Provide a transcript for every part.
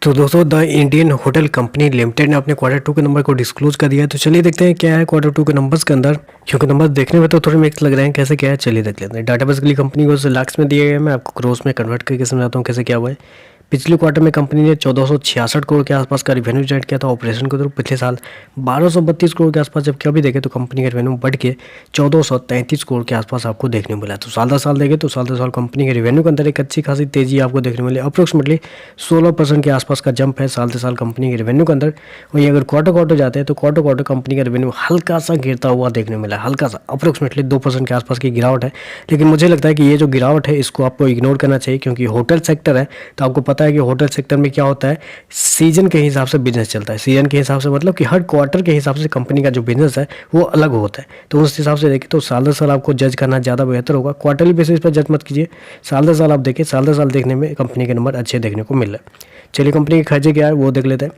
तो दोस्तों the Indian hotel company limited ने अपने क्वार्टर टू के नंबर को डिस्क्लोज कर दिया है। तो चलिए देखते हैं क्या है क्वार्टर टू के नंबर्स के अंदर, क्योंकि नंबर देखने में तो थोड़े मिक्स लग रहे हैं। कैसे क्या है चलिए देख लेते हैं। डाटा बेसिकली कंपनी को लाख्स में दिए गए, मैं आपको क्रोस में कन्वर्ट करके समझाता हूँ कैसे क्या हुआ है। पिछले क्वार्टर में कंपनी ने 1466 करोड़ के आसपास का रिवेन्यू जनरेट किया था ऑपरेशन के थ्रू। पिछले साल 1232 करोड़ के आसपास, जबकि अभी देखें तो कंपनी का रेवेन्यू बढ़ के 1433 करोड़ के आसपास आपको देखने को मिला। तो साल दर साल देखें तो साल दर साल कंपनी के रेवेन्यू के अंदर एक अच्छी खासी तेजी आपको देखने को मिली। अप्रोक्सीमेटली 16% के आसपास का जंप है साल दर साल कंपनी के रेवेन्यू के अंदर। वहीं अगर क्वार्टर क्वार्टर जाते हैं तो क्वार्टर क्वार्टर कंपनी का रेवेन्यू हल्का सा गिरता हुआ देखने को मिला, हल्का सा अप्रोक्सीमेटली 2% के आसपास की गिरावट है। लेकिन मुझे लगता है कि ये जो गिरावट है इसको आपको इग्नोर करना चाहिए, क्योंकि होटल सेक्टर है तो आपको पता है कि होटल सेक्टर में क्या होता है, सीजन के हिसाब से बिजनेस चलता है। सीजन के हिसाब से मतलब कि हर क्वार्टर के हिसाब से कंपनी का जो बिजनेस है वो अलग होता है। तो उस हिसाब से देखें तो साल दर साल आपको जज करना ज़्यादा बेहतर होगा। क्वार्टरली बेसिस पर जज मत कीजिए, साल दर साल आप देखिए। साल दर साल देखने में कंपनी के नंबर अच्छे देखने को मिल रहे हैं। चलिए कंपनी के खर्चे क्या है वो देख लेते हैं।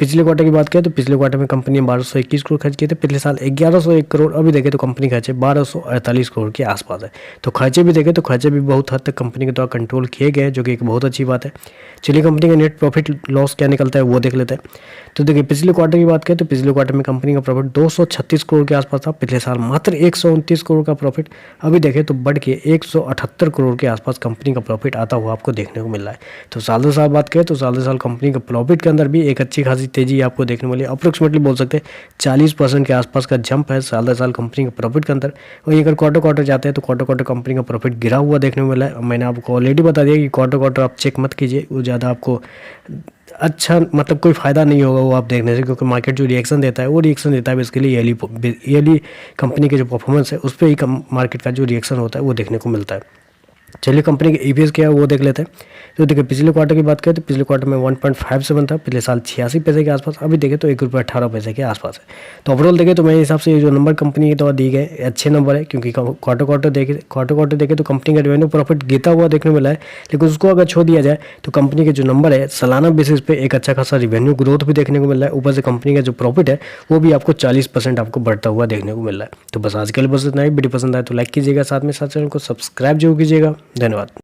पिछले क्वार्टर की बात करें तो पिछले क्वार्टर में कंपनी ने 1221 करोड़ खर्च किए थे। पिछले साल 1101 करोड़। अभी देखें तो कंपनी खर्चे 1248 करोड़ के आसपास है। तो खर्चे भी देखें तो खर्चे भी बहुत हद तक कंपनी के द्वारा कंट्रोल किए गए, जो कि एक बहुत अच्छी बात है। चलिए कंपनी का नेट प्रॉफिट लॉस क्या निकलता है वो देख लेते हैं। तो देखिए पिछले क्वार्टर की बात करें तो पिछले क्वार्टर में कंपनी का प्रॉफिट 236 करोड़ के आसपास था। पिछले साल मात्र 129 करोड़ का प्रॉफिट। अभी देखें तो बढ़ के 178 करोड़ के आसपास कंपनी का प्रॉफिट आता हुआ आपको देखने को मिल रहा है। तो साल दर साल बात करें तो साल दर साल कंपनी का प्रॉफिट के अंदर भी एक अच्छी खासी तेजी आपको देखने को मिली। अप्रोक्सीमेटली बोल सकते हैं 40% के आसपास का जंप है साल दर साल कंपनी के प्रॉफिट के अंदर। वहीं अगर क्वार्टर क्वार्टर जाते हैं तो क्वार्टर क्वार्टर कंपनी का प्रॉफिट गिरा हुआ देखने को मिला है। मैंने आपको ऑलरेडी बता दिया कि क्वार्टर क्वार्टर आप चेक मत कीजिए, वो ज़्यादा आपको अच्छा मतलब कोई फ़ायदा नहीं होगा वो आप देखने से, क्योंकि मार्केट जो रिएक्शन देता है वो रिएक्शन देता है बेसिकली ईयरली कंपनी के जो परफॉर्मेंस है उस पर ही मार्केट का जो रिएक्शन होता है वो देखने को मिलता है। चलिए कंपनी के ईपीएस क्या है वो देख लेते हैं। तो देखिए पिछले क्वार्टर की बात करें तो पिछले क्वार्टर में 1.57 था। पिछले साल 86 पैसे के आसपास। अभी देखें तो 1 रुपये 18 पैसे के आसपास है। तो ओवरऑल देखें तो मेरे हिसाब से ये जो नंबर कंपनी के द्वारा दिए गए अच्छे नंबर है, क्योंकि क्वार्टर क्वार्टर देखें तो कंपनी का रेवेन्यू प्रॉफिट गिरता हुआ देखने को मिला है। लेकिन उसको अगर छोड़ दिया जाए तो कंपनी के जो नंबर है सालाना बेसिस पे एक अच्छा खासा रेवेन्यू ग्रोथ भी देखने को मिल रहा है। ऊपर से कंपनी का जो प्रॉफिट है वो भी आपको 40% आपको बढ़ता हुआ देखने को मिल रहा है। तो बस आज के लिए बस इतना ही। वीडियो पसंद आए तो लाइक कीजिएगा, साथ में साथ चैनल को सब्सक्राइब जरूर कीजिएगा। धन्यवाद।